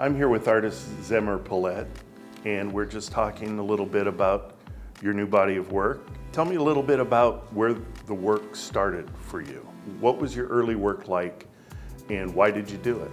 I'm here with artist Zemer Peled, and we're just talking a little bit about your new body of work. Tell me a little bit about where the work started for you. What was your early work like, and why did you do it?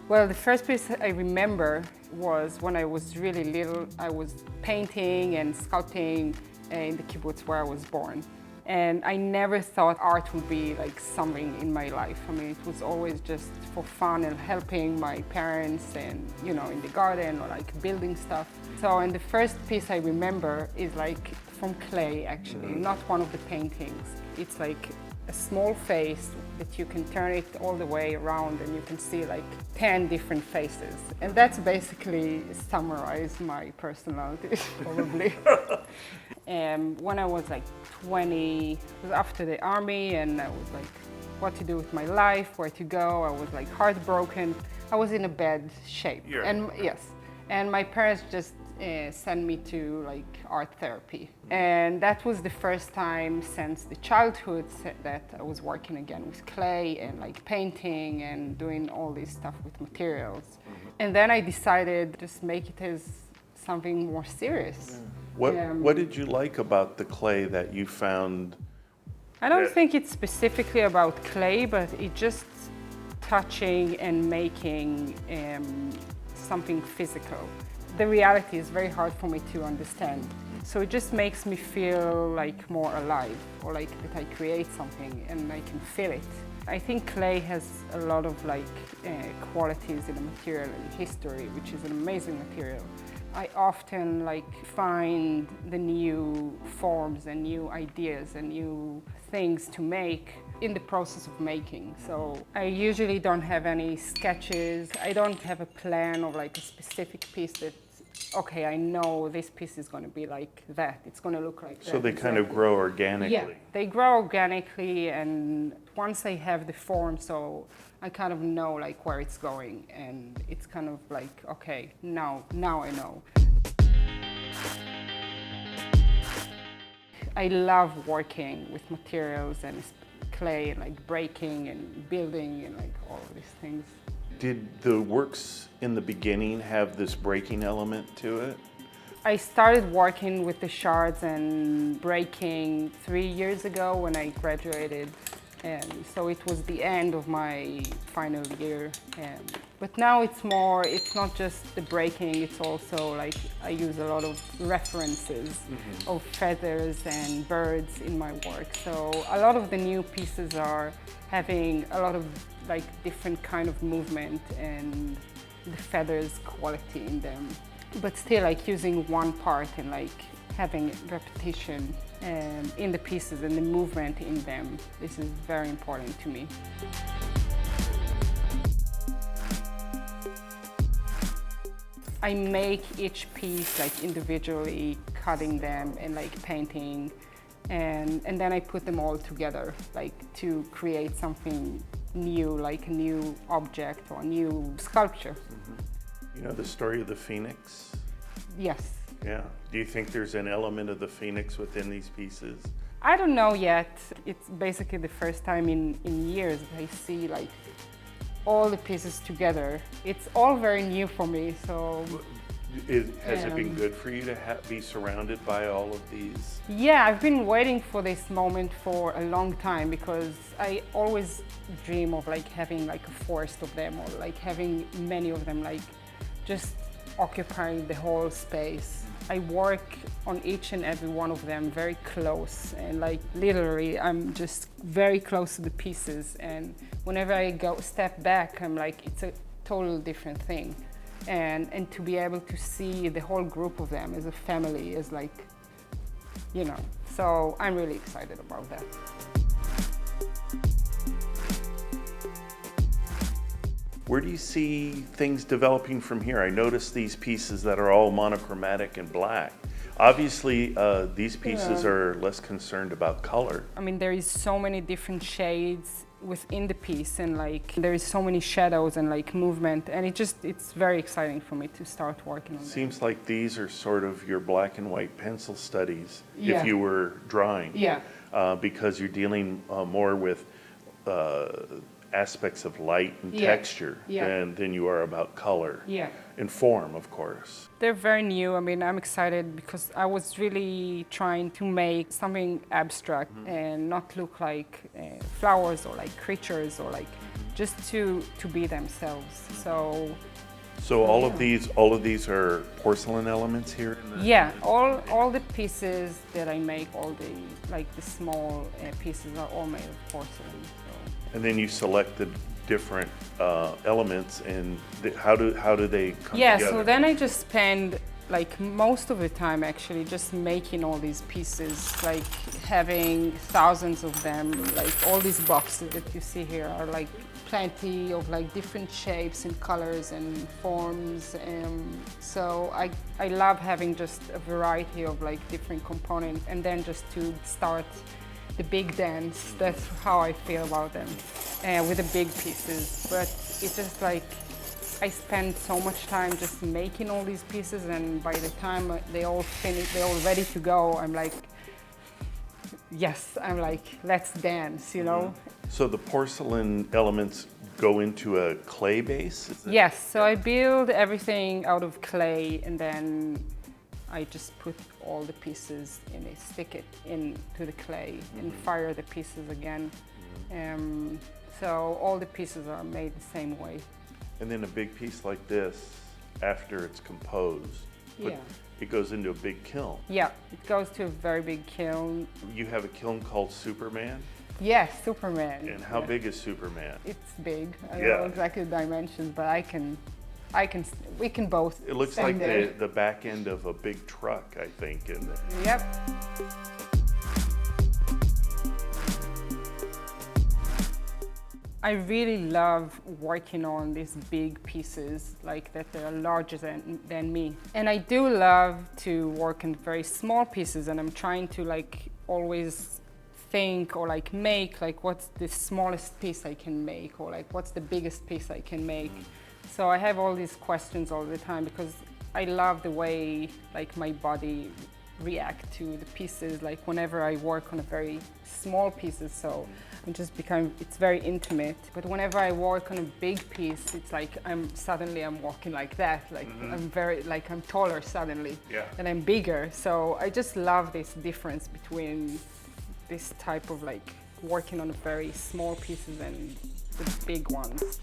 Well, the first piece I remember was when I was really little. I was painting and sculpting in the kibbutz where I was born. And I never thought art would be like something in my life. I mean, it was always just for fun and helping my parents and, you know, in the garden or like building stuff. So, and the first piece I remember is like from clay, actually, not one of the paintings. It's like a small face that you can turn it all the way around and you can see like 10 different faces. And that's basically summarized my personality, probably. When I was like 20, it was after the army, and I was like, what to do with my life, where to go. I was like heartbroken. I was in a bad shape. Yeah. And yes, and my parents just sent me to like art therapy. And that was the first time since the childhood that I was working again with clay and like painting and doing all this stuff with materials. And then I decided to just make it as something more serious. What did you like about the clay that you found? I don't think it's specifically about clay, but it's just touching and making something physical. The reality is very hard for me to understand. So it just makes me feel like more alive, or like that I create something and I can feel it. I think clay has a lot of like qualities in the material and history, which is an amazing material. I often like find the new forms and new ideas and new things to make in the process of making. So I usually don't have any sketches. I don't have a plan of like a specific piece that, okay, I know this piece is going to be like that. It's going to look like that. So they kind of grow organically. Yeah, they grow organically, and once I have the form, so I kind of know like where it's going, and it's kind of like, okay, now I know. I love working with materials and clay, like breaking and building and like all of these things. Did the works in the beginning have this breaking element to it? I started working with the shards and breaking 3 years ago when I graduated. And so it was the end of my final year. But now it's not just the breaking, it's also like I use a lot of references of feathers and birds in my work. So a lot of the new pieces are having a lot of like different kind of movement and the feathers quality in them. But still like using one part and like having repetition in the pieces and the movement in them. This is very important to me. I make each piece like individually, cutting them and like painting, and then I put them all together like to create something new, like a new object or a new sculpture. You know the story of the phoenix? Yes. Yeah. Do you think there's an element of the phoenix within these pieces? I don't know yet. It's basically the first time in years that I see like all the pieces together. It's all very new for me, so... Has it been good for you to be surrounded by all of these? Yeah, I've been waiting for this moment for a long time because I always dream of like having like a forest of them, or like having many of them like just occupying the whole space. I work on each and every one of them very close, and like literally I'm just very close to the pieces, and whenever I step back, I'm like, it's a total different thing. And to be able to see the whole group of them as a family is like, you know, so I'm really excited about that. Where do you see things developing from here? I noticed these pieces that are all monochromatic and black. Obviously, these pieces are less concerned about color. I mean, there is so many different shades within the piece, and like there is so many shadows and like movement, and it's very exciting for me to start working on that. Seems like these are sort of your black and white pencil studies, Yeah. if you were drawing. Yeah. Because you're dealing more with aspects of light and Yeah. texture Yeah. than you are about color. Yeah. And form, of course. They're very new. I mean, I'm excited because I was really trying to make something abstract and not look like flowers or like creatures or like just to be themselves. So all of these are porcelain elements here in the Yeah, all the pieces that I make, all the like the small pieces are all made of porcelain. So. And then you select the different elements, and how do they come Yeah, together? so then I just spend like most of the time actually just making all these pieces, like having thousands of them, like all these boxes that you see here are like plenty of like different shapes and colors and forms. So I love having just a variety of like different components, and then just to start the big dance. That's how I feel about them, with the big pieces. But it's just like I spend so much time just making all these pieces, and by the time they all finish, they're all ready to go, I'm like, yes, I'm like, let's dance, you know? So the porcelain elements go into a clay base? Is it? Yes, so I build everything out of clay, and then I just put all the pieces and I stick it into the clay and fire the pieces again. So all the pieces are made the same way. And then a big piece like this, after it's composed, Yeah. it goes into a big kiln. Yeah, it goes to a very big kiln. You have a kiln called Superman? Yes, Superman. And how Yeah. big is Superman? It's big. I don't Yeah. know exactly the dimensions, but we can both. It looks stand like there. the back end of a big truck, I think. And Yep. I really love working on these big pieces, like that they're larger than me. And I do love to work in very small pieces, and I'm trying to like always think or like make like what's the smallest piece I can make, or like what's the biggest piece I can make. So I have all these questions all the time because I love the way like my body react to the pieces, like whenever I work on a very small pieces, so it's very intimate. But whenever I work on a big piece, it's like I'm walking like that, like I'm taller suddenly, Yeah. and I'm bigger. So I just love this difference between this type of like working on very small pieces and the big ones.